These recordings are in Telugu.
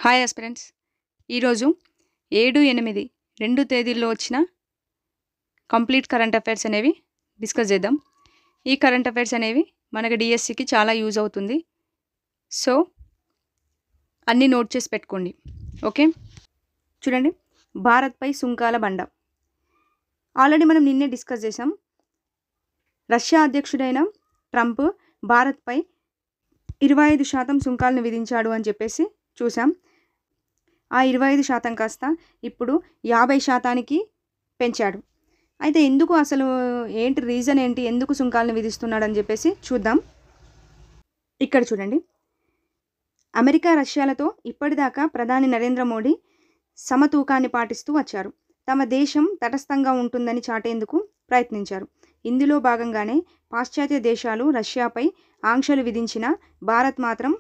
Hi aspirants. ఈరోజు 7-8 తేదీల్లో వచ్చిన కంప్లీట్ కరెంట్ అఫైర్స్ అనేవి డిస్కస్ చేద్దాం. ఈ కరెంట్ అఫైర్స్ అనేవి మనకి డిఎస్సికి చాలా యూజ్ అవుతుంది. సో అన్నీ నోట్ చేసి పెట్టుకోండి. ఓకే, చూడండి. భారత్పై సుంకాల బండ ఆల్రెడీ మనం నిన్నే డిస్కస్ చేసాం. రష్యా అధ్యక్షుడైన ట్రంప్ భారత్పై 25% సుంకాలను విధించాడు అని చెప్పేసి చూసాం. ఆ 25% కాస్త ఇప్పుడు 50% పెంచాడు. అయితే ఎందుకు, అసలు ఏంటి రీజన్ ఏంటి, ఎందుకు సుంకాలను విధిస్తున్నాడు అని చెప్పేసి చూద్దాం. ఇక్కడ చూడండి. అమెరికా రష్యాలతో ఇప్పటిదాకా ప్రధాని నరేంద్ర మోడీ సమతూకాన్ని పాటిస్తూ వచ్చారు. తమ దేశం తటస్థంగా ఉంటుందని చాటేందుకు ప్రయత్నించారు. ఇందులో భాగంగానే పాశ్చాత్య దేశాలు రష్యాపై ఆంక్షలు విధించిన భారత్ మాత్రం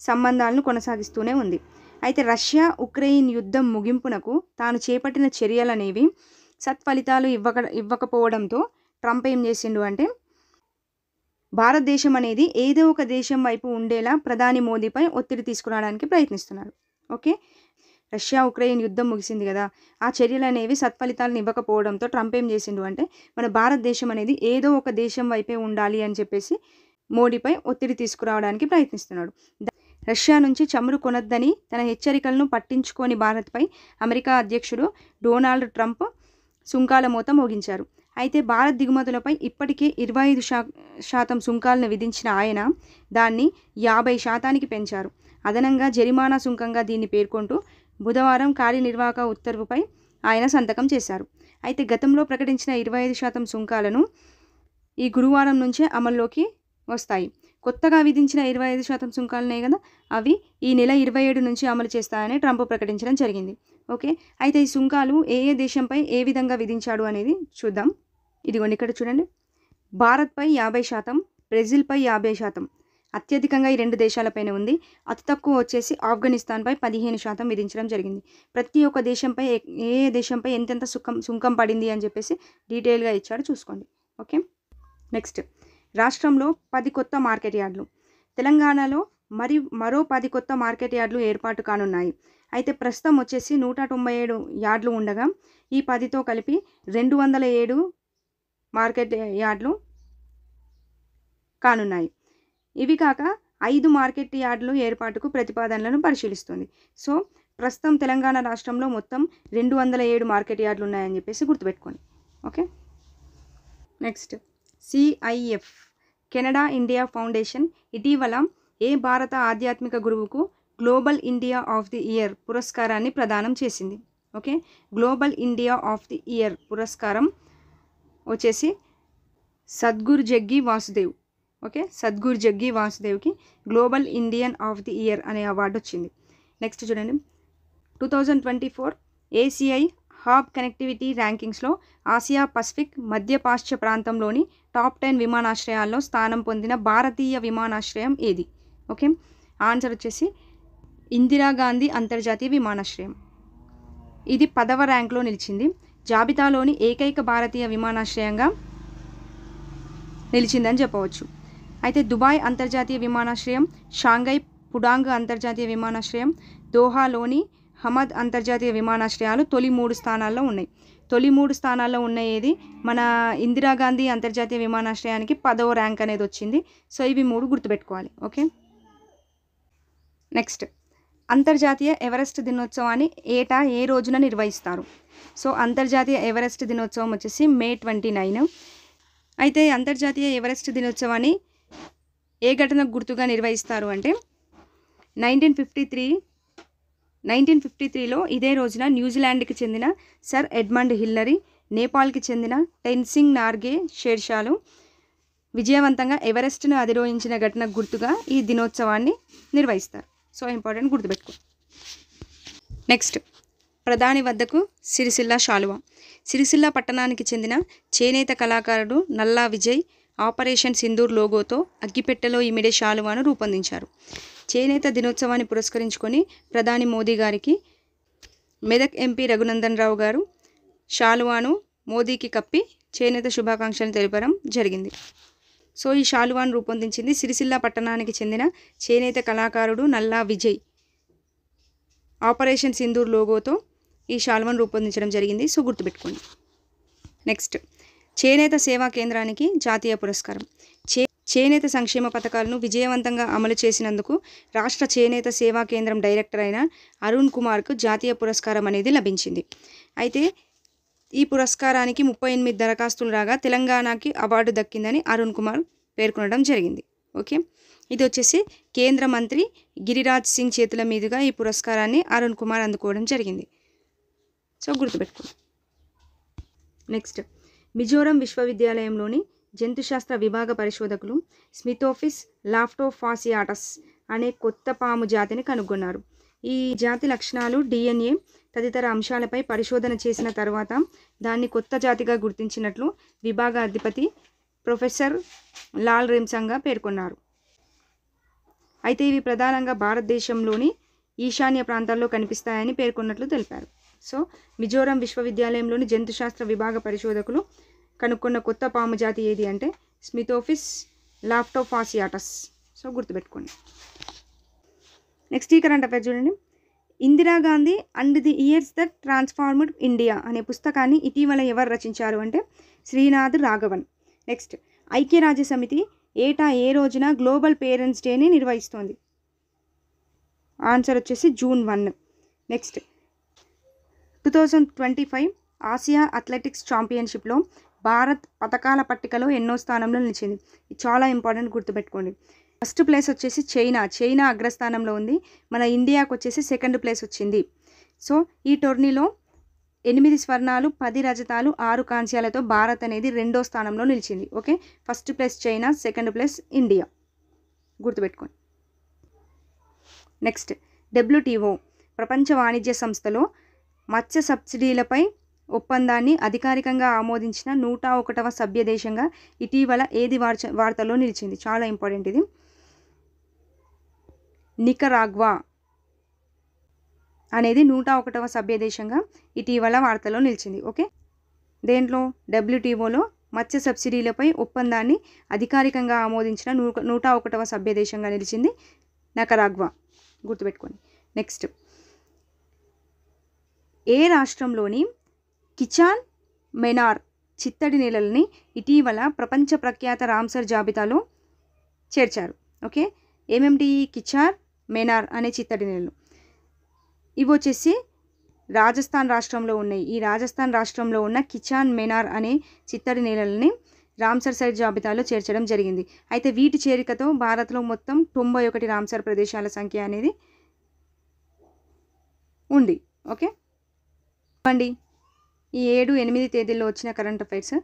సంబంధాలను కొనసాగిస్తూనే ఉంది. అయితే రష్యా ఉక్రెయిన్ యుద్ధం ముగింపునకు తాను చేపట్టిన చర్యలనేవి సత్ఫలితాలు ఇవ్వకపోవడంతో ట్రంప్ ఏం చేసిండు అంటే, భారతదేశం అనేది ఏదో ఒక దేశం వైపు ఉండేలా ప్రధాని మోదీపై ఒత్తిడి తీసుకురావడానికి ప్రయత్నిస్తున్నారు. ఓకే, రష్యా ఉక్రెయిన్ యుద్ధం ముగిసింది కదా, ఆ చర్యలు అనేవి సత్ఫలితాలను ఇవ్వకపోవడంతో ట్రంప్ ఏం చేసిండు అంటే, మన భారతదేశం అనేది ఏదో ఒక దేశం వైపే ఉండాలి అని చెప్పేసి మోడీపై ఒత్తిడి తీసుకురావడానికి ప్రయత్నిస్తున్నాడు. రష్యా నుంచి చమురు కొనొద్దని తన హెచ్చరికలను పట్టించుకొని భారత్పై అమెరికా అధ్యక్షుడు డొనాల్డ్ ట్రంప్ సుంకాల మోత మోగించారు. అయితే భారత్ దిగుమతులపై ఇప్పటికే 25% సుంకాలను విధించిన ఆయన దాన్ని 50% పెంచారు. అదనంగా జరిమానా సుంకంగా దీన్ని పేర్కొంటూ బుధవారం కార్యనిర్వాహక ఉత్తర్వుపై ఆయన సంతకం చేశారు. అయితే గతంలో ప్రకటించిన 25% సుంకాలను ఈ గురువారం నుంచే అమల్లోకి వస్తాయి. కొత్తగా విధించిన 25% సుంకాలనే కదా, అవి ఈ నెల 27 నుంచి అమలు చేస్తాయని ట్రంప్ ప్రకటించడం జరిగింది. ఓకే, అయితే ఈ సుంకాలు ఏ దేశంపై ఏ విధంగా విధించాడు అనేది చూద్దాం. ఇదిగోండి, ఇక్కడ చూడండి. భారత్పై 50%, బ్రెజిల్పై 50%, అత్యధికంగా ఈ 2 దేశాలపైనే ఉంది. అతి తక్కువ వచ్చేసి ఆఫ్ఘనిస్తాన్పై 15% విధించడం జరిగింది. ప్రతి ఒక్క దేశంపై ఏ దేశంపై ఎంతెంత సుంకం పడింది అని చెప్పేసి డీటెయిల్గా ఇచ్చాడు, చూసుకోండి. Okay, next. రాష్ట్రంలో 10 కొత్త మార్కెట్ యార్డులు. తెలంగాణలో మరో 10 కొత్త మార్కెట్ యార్డులు ఏర్పాటు కానున్నాయి. అయితే ప్రస్తుతం వచ్చేసి 197 యార్డులు ఉండగా ఈ 10తో కలిపి 207 మార్కెట్ యార్డులు కానున్నాయి. ఇవి కాక 5 మార్కెట్ యార్డులు ఏర్పాటుకు ప్రతిపాదనలను పరిశీలిస్తుంది. సో ప్రస్తుతం తెలంగాణ రాష్ట్రంలో మొత్తం 207 మార్కెట్ యార్డులు ఉన్నాయని చెప్పేసి గుర్తుపెట్టుకోండి. Okay, next. CIF Canada India foundation ఇటీవల ఏ భారత ఆధ్యాత్మిక గురువుకు global India of the year పురస్కారాన్ని ప్రదానం చేసింది. Okay, global India of the year పురస్కారం వచ్చేసి సద్గురు జగ్గి వాసుదేవ్. ఓకే, సద్గురు జగ్గి వాసుదేవ్కి global Indian of the year అనే అవార్డు వచ్చింది. నెక్స్ట్ చూడండి. 2024 ACI హాబ్ కనెక్టివిటీ ర్యాంకింగ్స్లో ఆసియా పసిఫిక్ మధ్య పాశ్చాత్య ప్రాంతంలోని టాప్ 10 విమానాశ్రయాల్లో స్థానం పొందిన భారతీయ విమానాశ్రయం ఏది? ఓకే, ఆన్సర్ వచ్చేసి ఇందిరాగాంధీ అంతర్జాతీయ విమానాశ్రయం. ఇది 10వ ర్యాంక్లో నిలిచింది. జాబితాలోని ఏకైక భారతీయ విమానాశ్రయంగా నిలిచిందని చెప్పవచ్చు. అయితే దుబాయ్ అంతర్జాతీయ విమానాశ్రయం, షాంఘై పుడాంగ్ అంతర్జాతీయ విమానాశ్రయం, దోహాలోని హమద్ అంతర్జాతీయ విమానాశ్రయాలు తొలి 3 స్థానాల్లో ఉన్నాయి. తొలి 3 స్థానాల్లో ఉన్న ఏది? మన ఇందిరాగాంధీ అంతర్జాతీయ విమానాశ్రయానికి 10వ ర్యాంక్ అనేది వచ్చింది. సో ఇవి 3 గుర్తుపెట్టుకోవాలి. Okay, next. అంతర్జాతీయ ఎవరెస్ట్ దినోత్సవాన్ని ఏటా ఏ రోజున నిర్వహిస్తారు? సో అంతర్జాతీయ ఎవరెస్ట్ దినోత్సవం వచ్చేసి May 29. అయితే అంతర్జాతీయ ఎవరెస్ట్ దినోత్సవాన్ని ఏ ఘటనకు గుర్తుగా నిర్వహిస్తారు అంటే 1953లో ఇదే రోజున న్యూజిలాండ్కి చెందిన సర్ ఎడ్మండ్ హిల్లరీ, నేపాల్కి చెందిన టెన్సింగ్ నార్గే షేర్షాలు విజయవంతంగా ఎవరెస్ట్ను అధిరోహించిన ఘటనకు గుర్తుగా ఈ దినోత్సవాన్ని నిర్వహిస్తారు. సో ఇంపార్టెంట్, గుర్తుపెట్టుకో. నెక్స్ట్. ప్రధాని వద్దకు సిరిసిల్ల శాలువా. సిరిసిల్ల పట్టణానికి చెందిన చేనేత కళాకారుడు నల్లా విజయ్ ఆపరేషన్ సింధూర్ లోగోతో అగ్గిపెట్టెలో ఇమిడే శాలువాను రూపొందించారు. చేనేత దినోత్సవాన్ని పురస్కరించుకొని ప్రధాని మోదీ గారికి మెదక్ ఎంపీ రఘునందన్ రావు గారు శాలువాను మోదీకి కప్పి చేనేత శుభాకాంక్షలు తెలపడం జరిగింది. సో ఈ శాలువాను రూపొందించింది సిరిసిల్ల పట్టణానికి చెందిన చేనేత కళాకారుడు నల్లా విజయ్. ఆపరేషన్ సింధూర్ లోగోతో ఈ శాలువాను రూపొందించడం జరిగింది. సో గుర్తుపెట్టుకోండి. నెక్స్ట్, చేనేత సేవా కేంద్రానికి జాతీయ పురస్కారం. చేనేత సంక్షేమ పథకాలను విజయవంతంగా అమలు చేసినందుకు రాష్ట్ర చేనేత సేవా కేంద్రం డైరెక్టర్ అయిన అరుణ్ కుమార్కు జాతీయ పురస్కారం అనేది లభించింది. అయితే ఈ పురస్కారానికి 38 దరఖాస్తులు రాగా తెలంగాణకి అవార్డు దక్కిందని అరుణ్ కుమార్ పేర్కొనడం జరిగింది. ఓకే, ఇది వచ్చేసి కేంద్ర మంత్రి గిరిరాజ్ సింగ్ చేతుల మీదుగా ఈ పురస్కారాన్ని అరుణ్ కుమార్ అందుకోవడం జరిగింది. సో గుర్తుపెట్టుకోండి. నెక్స్ట్, మిజోరం విశ్వవిద్యాలయంలోని జంతుశాస్త్ర విభాగ పరిశోధకులు స్మితోఫిస్ లాఫ్టోఫాసియాటస్ అనే కొత్త పాము జాతిని కనుగొన్నారు. ఈ జాతి లక్షణాలు, DNA తదితర అంశాలపై పరిశోధన చేసిన తర్వాత దాన్ని కొత్త జాతిగా గుర్తించినట్లు విభాగ అధిపతి ప్రొఫెసర్ లాల్ రెమ్సంగా పేర్కొన్నారు. అయితే ఇవి ప్రధానంగా భారతదేశంలోని ఈశాన్య ప్రాంతాల్లో కనిపిస్తాయని పేర్కొన్నట్లు తెలిపారు. సో మిజోరం విశ్వవిద్యాలయంలోని జంతుశాస్త్ర విభాగ పరిశోధకులు కనుక్కున్న కొత్త పాము జాతి ఏది అంటే స్మితోఫిస్ లాఫ్టోఫాసియాటస్. సో గుర్తుపెట్టుకోండి. నెక్స్ట్ ఈ కరెంట్ అఫైర్ చూడండి. Indira Gandhi and the years that transformed India అనే పుస్తకాన్ని ఇటీవల ఎవరు రచించారు అంటే శ్రీనాథ్ రాఘవన్. నెక్స్ట్, ఐక్యరాజ్య సమితి ఏటా ఏ రోజున గ్లోబల్ పేరెంట్స్ డేని నిర్వహిస్తోంది? ఆన్సర్ వచ్చేసి June 1. నెక్స్ట్, 2025 ఆసియా అథ్లెటిక్స్ ఛాంపియన్షిప్లో భారత్ పథకాల పట్టికలో ఎన్నో స్థానంలో నిలిచింది? ఇది చాలా ఇంపార్టెంట్, గుర్తుపెట్టుకోండి. ఫస్ట్ ప్లేస్ వచ్చేసి చైనా అగ్రస్థానంలో ఉంది. మన ఇండియాకు వచ్చేసి సెకండ్ ప్లేస్ వచ్చింది. సో ఈ టోర్నీలో 8 స్వర్ణాలు, 10 రజతాలు, 6 కాంస్యాలతో భారత్ అనేది 2వ స్థానంలో నిలిచింది. Okay, first place China, second place India, గుర్తుపెట్టుకోండి. నెక్స్ట్, WTO ప్రపంచ వాణిజ్య సంస్థలో మత్స్య సబ్సిడీలపై ఒప్పందాన్ని అధికారికంగా ఆమోదించిన 101వ సభ్య దేశంగా ఇటీవల ఏది వార్తల్లో నిలిచింది? చాలా ఇంపార్టెంట్ ఇది. నికరాగ్వా అనేది 101వ సభ్య దేశంగా ఇటీవల వార్తల్లో నిలిచింది. ఓకే, దేంట్లో? WTOలో మత్స్య సబ్సిడీలపై ఒప్పందాన్ని అధికారికంగా ఆమోదించిన 101వ సభ్య దేశంగా నిలిచింది నికరాగ్వా, గుర్తుపెట్టుకోండి. నెక్స్ట్, ఏ రాష్ట్రంలోని కిచాన్ మెనార్ చిత్తడి నేలలని ఇటీవల ప్రపంచ ప్రఖ్యాత రామ్సర్ జాబితాలో చేర్చారు? ఓకే, ఏమేమిటి? కిచాన్ మెనార్ అనే చిత్తడి నేలలు ఇవి వచ్చేసి రాజస్థాన్ రాష్ట్రంలో ఉన్నాయి. ఈ రాజస్థాన్ రాష్ట్రంలో ఉన్న కిచాన్ మెనార్ అనే చిత్తడి నేలలని రామ్సర్ సైట్ జాబితాలో చేర్చడం జరిగింది. అయితే వీటి చేరికతో భారత్లో మొత్తం 91 రామ్సర్ ప్రదేశాల సంఖ్య అనేది ఉంది. ఓకే అండి, ఈ 7-8 తేదీల్లో వచ్చిన కరెంట్ అఫైర్స్.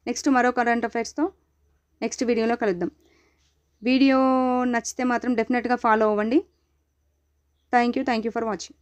నెక్స్ట్ మరో కరెంట్ అఫైర్స్తో నెక్స్ట్ వీడియోలో కలుద్దాం. వీడియో నచ్చితే మాత్రం డెఫినెట్గా ఫాలో అవ్వండి. Thank you for watching.